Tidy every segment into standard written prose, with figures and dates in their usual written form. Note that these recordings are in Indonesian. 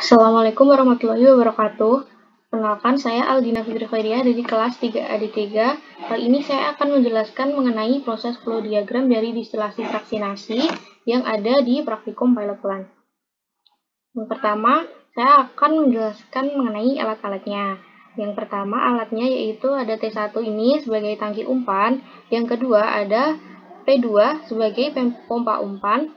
Assalamualaikum warahmatullahi wabarakatuh. Perkenalkan, saya Aldina Fitri Khairia dari kelas 3AD3. Kali ini saya akan menjelaskan mengenai proses flow diagram dari distilasi fraksinasi yang ada di praktikum pilot plan. Yang pertama, saya akan menjelaskan mengenai alat-alatnya. Yang pertama, alatnya yaitu ada T1 ini sebagai tangki umpan. Yang kedua, ada P2 sebagai pompa umpan.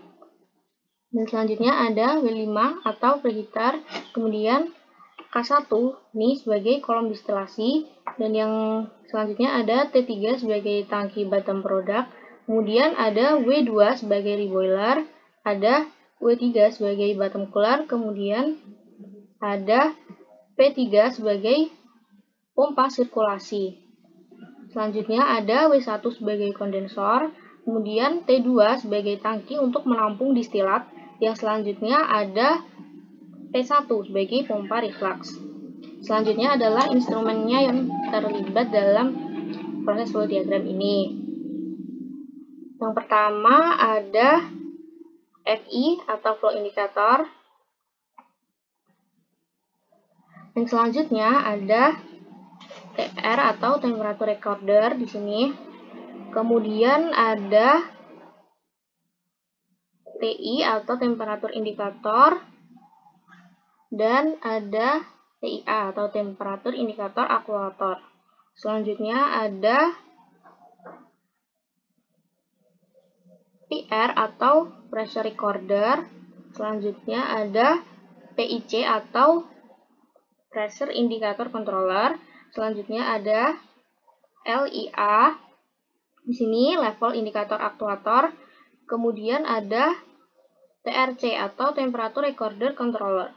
Dan selanjutnya ada W5 atau preheater, kemudian K1 ini sebagai kolom distilasi, dan yang selanjutnya ada T3 sebagai tangki bottom product, kemudian ada W2 sebagai reboiler, ada W3 sebagai bottom cooler, kemudian ada P3 sebagai pompa sirkulasi. Selanjutnya ada W1 sebagai kondensor, kemudian T2 sebagai tangki untuk menampung distilat. Yang selanjutnya ada T1 sebagai pompa reflux. Selanjutnya adalah instrumennya yang terlibat dalam proses flow diagram ini. Yang pertama ada FI atau flow indicator. Yang selanjutnya ada TR atau temperature recorder di sini. Kemudian ada TI atau temperature indikator, dan ada TIA atau temperature indikator aktuator. Selanjutnya ada PR atau pressure recorder. Selanjutnya ada PIC atau pressure indicator controller. Selanjutnya ada LIA. Di sini level indikator aktuator. Kemudian ada TRC atau temperature recorder controller.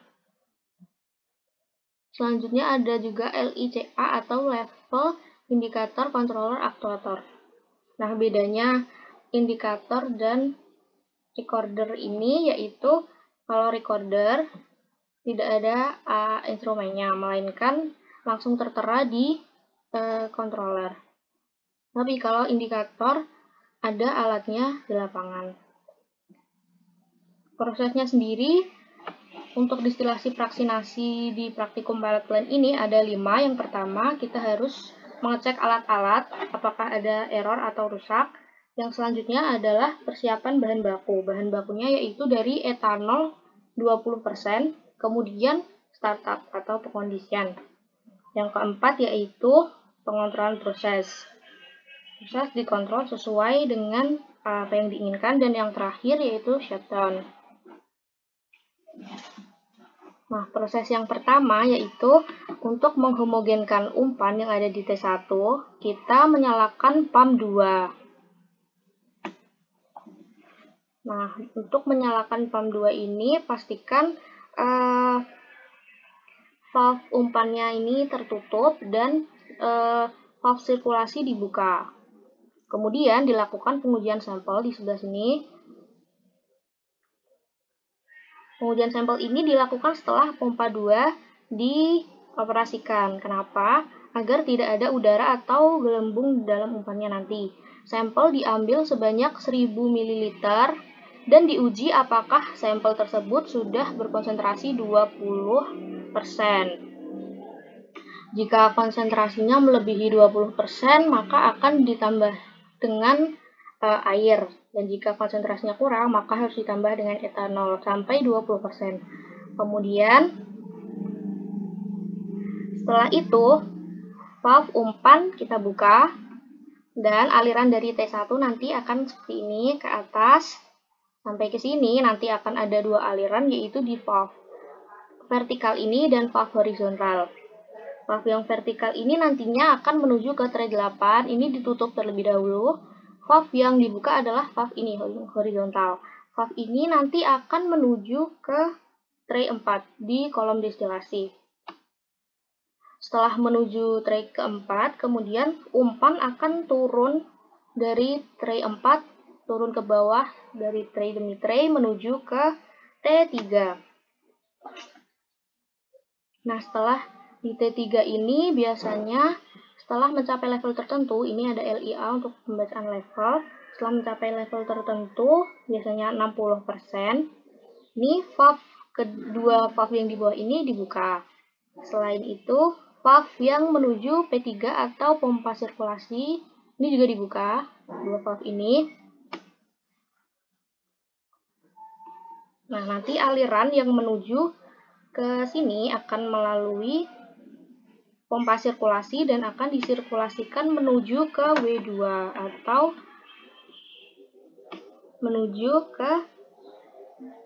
Selanjutnya ada juga LICA atau level indikator controller aktuator. Nah, bedanya indikator dan recorder ini yaitu kalau recorder tidak ada instrumennya, melainkan langsung tertera di controller. Tapi kalau indikator ada alatnya di lapangan. Prosesnya sendiri untuk distilasi fraksinasi di praktikum pilot plan ini ada 5. Yang pertama, kita harus mengecek alat-alat apakah ada error atau rusak. Yang selanjutnya adalah persiapan bahan baku. Bahan bakunya yaitu dari etanol 20%, kemudian startup atau pengkondisian. Yang keempat yaitu pengontrolan proses. Proses dikontrol sesuai dengan apa yang diinginkan, dan yang terakhir yaitu shutdown. Nah, proses yang pertama yaitu untuk menghomogenkan umpan yang ada di T1, kita menyalakan pump 2. Nah, untuk menyalakan pump 2 ini pastikan valve umpannya ini tertutup dan valve sirkulasi dibuka. Kemudian dilakukan pengujian sampel di sebelah sini. Pengujian sampel ini dilakukan setelah pompa 2 dioperasikan. Kenapa? Agar tidak ada udara atau gelembung dalam umpannya nanti. Sampel diambil sebanyak 1000 ml dan diuji apakah sampel tersebut sudah berkonsentrasi 20%. Jika konsentrasinya melebihi 20%, maka akan ditambah dengan air, dan jika konsentrasinya kurang maka harus ditambah dengan etanol sampai 20%. Kemudian setelah itu valve umpan kita buka dan aliran dari T1 nanti akan seperti ini ke atas sampai ke sini. Nanti akan ada 2 aliran, yaitu di valve vertikal ini dan valve horizontal. Valve yang vertikal ini nantinya akan menuju ke tray 8, ini ditutup terlebih dahulu. Valve yang dibuka adalah valve ini, horizontal. Valve ini nanti akan menuju ke tray 4 di kolom distilasi. Setelah menuju tray keempat, kemudian umpan akan turun dari tray 4, turun ke bawah dari tray demi tray menuju ke T3. Nah, setelah di T3 ini biasanya setelah mencapai level tertentu, ini ada LIA untuk pembacaan level. Setelah mencapai level tertentu, biasanya 60%, ini valve kedua valve yang di bawah ini dibuka. Selain itu, valve yang menuju P3 atau pompa sirkulasi ini juga dibuka, dua valve ini. Nah, nanti aliran yang menuju ke sini akan melalui pompa sirkulasi dan akan disirkulasikan menuju ke W2 atau menuju ke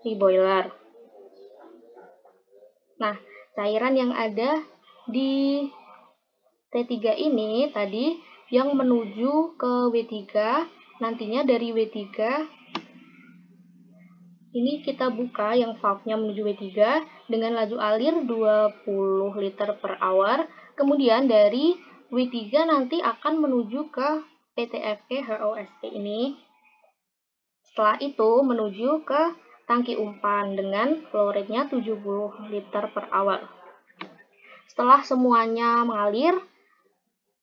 reboiler. Nah, cairan yang ada di T3 ini tadi yang menuju ke W3, nantinya dari W3 ini kita buka yang valve-nya menuju W3 dengan laju alir 20 liter per hour. Kemudian dari W3 nanti akan menuju ke PTFE HOSE ini. Setelah itu menuju ke tangki umpan dengan flow rate-nya 70 liter per hour. Setelah semuanya mengalir,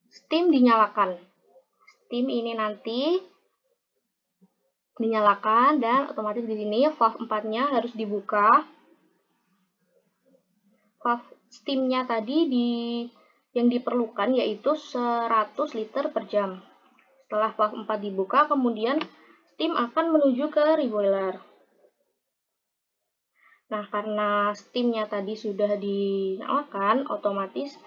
steam dinyalakan. Steam ini nanti dinyalakan dan otomatis di sini valve 4-nya harus dibuka. Valve steam-nya tadi yang diperlukan yaitu 100 liter per jam. Setelah valve 4 dibuka, kemudian steam akan menuju ke reboiler. Nah, karena steam-nya tadi sudah dinyalakan, otomatis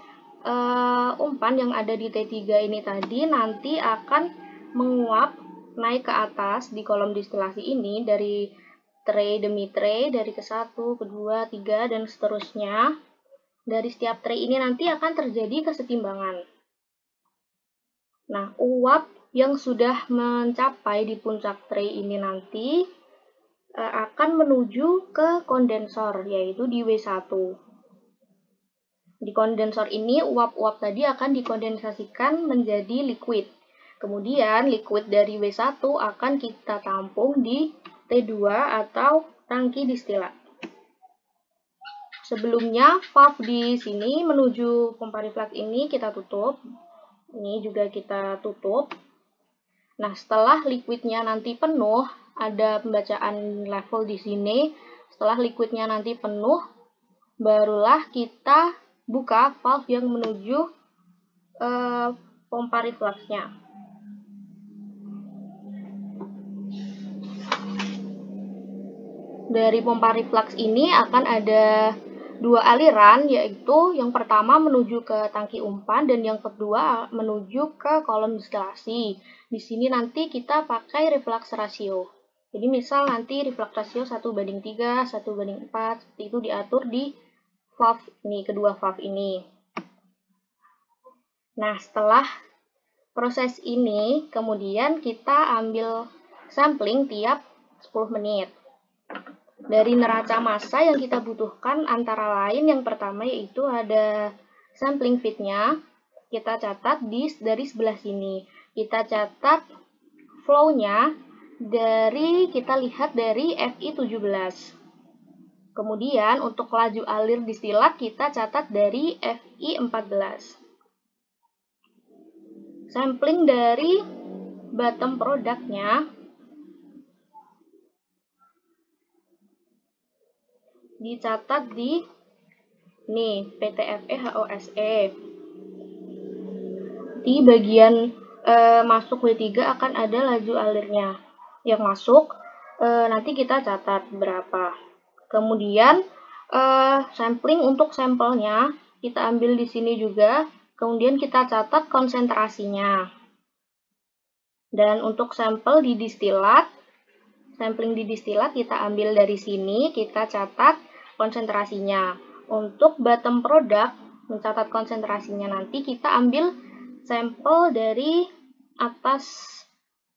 umpan yang ada di T3 ini tadi nanti akan menguap naik ke atas di kolom distilasi ini dari tray demi tray, dari ke-1, ke-2, 3, dan seterusnya. Dari setiap tray ini nanti akan terjadi kesetimbangan. Nah, uap yang sudah mencapai di puncak tray ini nanti akan menuju ke kondensor, yaitu di W1. Di kondensor ini, uap-uap tadi akan dikondensasikan menjadi liquid. Kemudian, liquid dari W1 akan kita tampung di T2 atau tangki distilat. Sebelumnya, valve di sini menuju pompa reflux ini kita tutup. Ini juga kita tutup. Nah, setelah liquidnya nanti penuh, ada pembacaan level di sini. Setelah liquidnya nanti penuh, barulah kita buka valve yang menuju pompa refluxnya. Dari pompa reflux ini akan ada dua aliran, yaitu yang pertama menuju ke tangki umpan dan yang kedua menuju ke kolom distilasi. Di sini nanti kita pakai reflux ratio. Jadi misal nanti reflux ratio 1:3, 1:4, seperti itu diatur di valve ini, kedua valve ini. Nah, setelah proses ini, kemudian kita ambil sampling tiap 10 menit. Dari neraca massa yang kita butuhkan antara lain yang pertama yaitu ada sampling feed-nya. Kita catat dari sebelah sini. Kita catat flow-nya kita lihat dari FI17. Kemudian untuk laju alir distilat kita catat dari FI14. Sampling dari bottom produknya dicatat di PTFE HOSE. Di bagian masuk W3 akan ada laju alirnya yang masuk, nanti kita catat berapa. Kemudian sampling untuk sampelnya kita ambil di sini juga, kemudian kita catat konsentrasinya. Dan untuk sampel di distilat, sampling di distilat kita ambil dari sini, kita catat konsentrasinya. Untuk bottom product, mencatat konsentrasinya nanti kita ambil sampel dari atas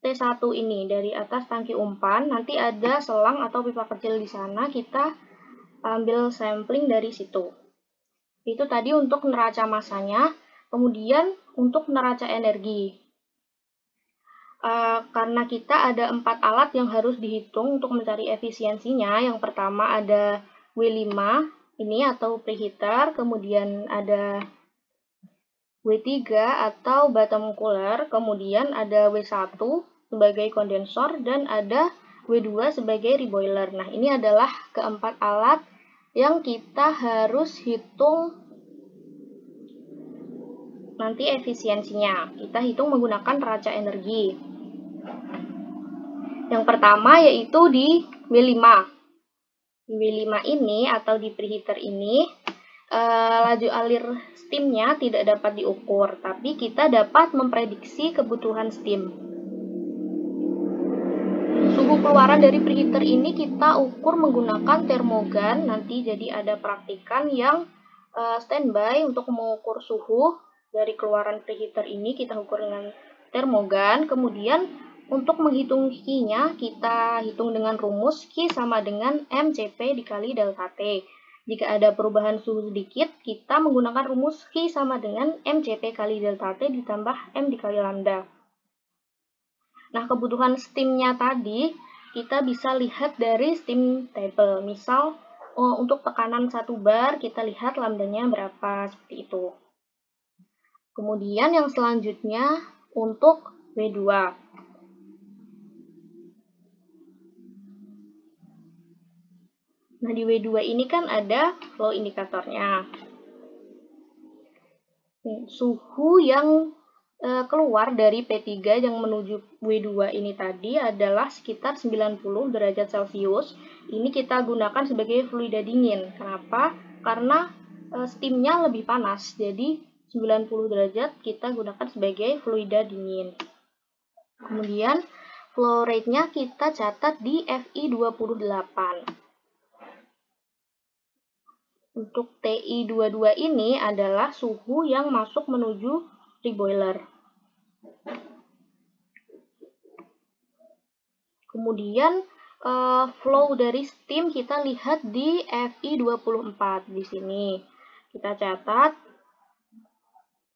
T1 ini, dari atas tangki umpan. Nanti ada selang atau pipa kecil di sana, kita ambil sampling dari situ. Itu tadi untuk neraca massanya. Kemudian untuk neraca energi. Karena kita ada 4 alat yang harus dihitung untuk mencari efisiensinya. Yang pertama ada W5 ini atau preheater, kemudian ada W3 atau bottom cooler, kemudian ada W1 sebagai kondensor dan ada W2 sebagai reboiler. Nah, ini adalah keempat alat yang kita harus hitung nanti efisiensinya. Kita hitung menggunakan neraca energi. Yang pertama yaitu di W5. Di W5 ini atau di preheater ini, laju alir steamnya tidak dapat diukur, tapi kita dapat memprediksi kebutuhan steam. Suhu keluaran dari preheater ini kita ukur menggunakan termogan. Nanti jadi ada praktikan yang standby untuk mengukur suhu dari keluaran preheater ini, kita ukur dengan termogan. Kemudian untuk menghitung Q-nya, kita hitung dengan rumus Q sama dengan MCP dikali delta T. Jika ada perubahan suhu sedikit, kita menggunakan rumus Q sama dengan MCP kali delta T ditambah M dikali lambda. Nah, kebutuhan steam-nya tadi kita bisa lihat dari steam table. Misal, untuk tekanan 1 bar, kita lihat lambdanya berapa, seperti itu. Kemudian yang selanjutnya untuk W2. Nah, di W2 ini kan ada flow indikatornya. Suhu yang keluar dari P3 yang menuju W2 ini tadi adalah sekitar 90 derajat Celcius. Ini kita gunakan sebagai fluida dingin. Kenapa? Karena steamnya lebih panas, jadi 90 derajat kita gunakan sebagai fluida dingin. Kemudian flow rate-nya kita catat di FI28. Untuk TI22 ini adalah suhu yang masuk menuju reboiler. Kemudian flow dari steam kita lihat di FI24 di sini. Kita catat.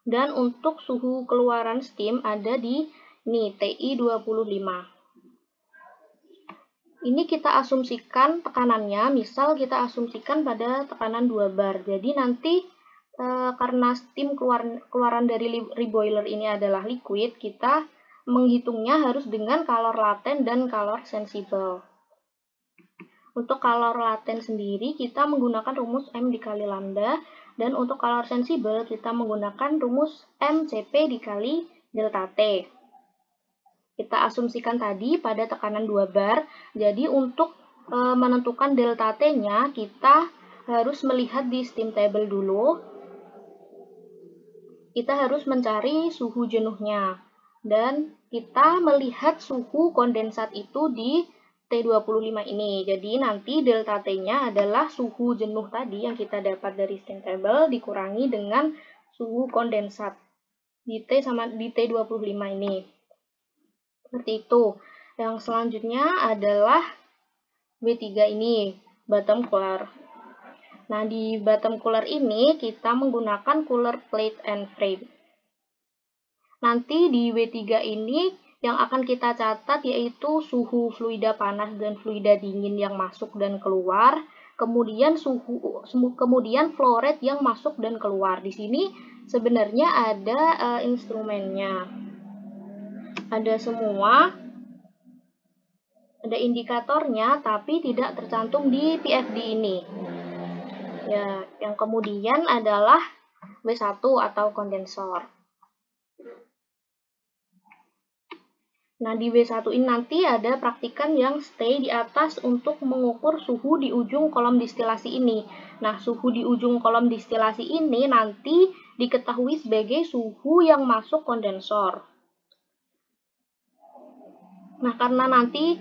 Dan untuk suhu keluaran steam ada di TI25. Ini kita asumsikan tekanannya, misal kita asumsikan pada tekanan 2 bar. Jadi nanti karena steam keluaran dari reboiler ini adalah liquid, kita menghitungnya harus dengan kalor laten dan kalor sensibel. Untuk kalor laten sendiri kita menggunakan rumus M dikali lambda, dan untuk kalor sensibel kita menggunakan rumus MCP dikali delta T. Kita asumsikan tadi pada tekanan 2 bar, jadi untuk menentukan delta T-nya kita harus melihat di steam table dulu. Kita harus mencari suhu jenuhnya, dan kita melihat suhu kondensat itu di T25 ini. Jadi nanti delta T-nya adalah suhu jenuh tadi yang kita dapat dari steam table dikurangi dengan suhu kondensat di T25 ini. Seperti itu. Yang selanjutnya adalah W3 ini, bottom cooler. Nah, di bottom cooler ini kita menggunakan cooler plate and frame. Nanti di W3 ini yang akan kita catat yaitu suhu fluida panas dan fluida dingin yang masuk dan keluar, kemudian kemudian flow rate yang masuk dan keluar. Di sini sebenarnya ada instrumennya. Ada semua, ada indikatornya, tapi tidak tercantum di PFD ini. Ya, yang kemudian adalah W1 atau kondensor. Nah, di W1 ini nanti ada praktikan yang stay di atas untuk mengukur suhu di ujung kolom distilasi ini. Nah, suhu di ujung kolom distilasi ini nanti diketahui sebagai suhu yang masuk kondensor. Nah, karena nanti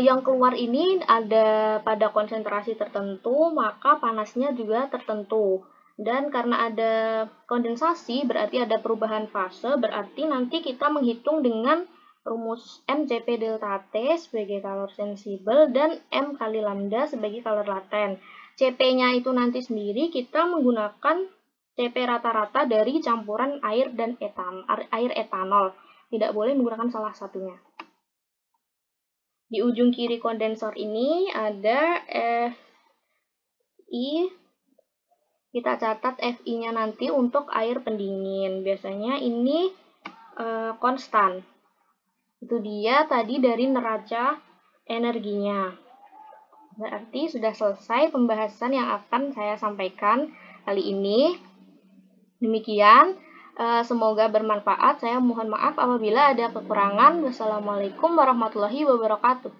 yang keluar ini ada pada konsentrasi tertentu, maka panasnya juga tertentu. Dan karena ada kondensasi, berarti ada perubahan fase, berarti nanti kita menghitung dengan rumus MCP delta T sebagai kalor sensibel dan M kali lambda sebagai kalor laten. CP-nya itu nanti sendiri kita menggunakan CP rata-rata dari campuran air dan air etanol. Tidak boleh menggunakan salah satunya. Di ujung kiri kondensor ini ada FI. Kita catat FI-nya nanti untuk air pendingin. Biasanya ini konstan. Itu dia tadi dari neraca energinya. Berarti sudah selesai pembahasan yang akan saya sampaikan kali ini. Demikian, semoga bermanfaat. Saya mohon maaf apabila ada kekurangan. Wassalamualaikum warahmatullahi wabarakatuh.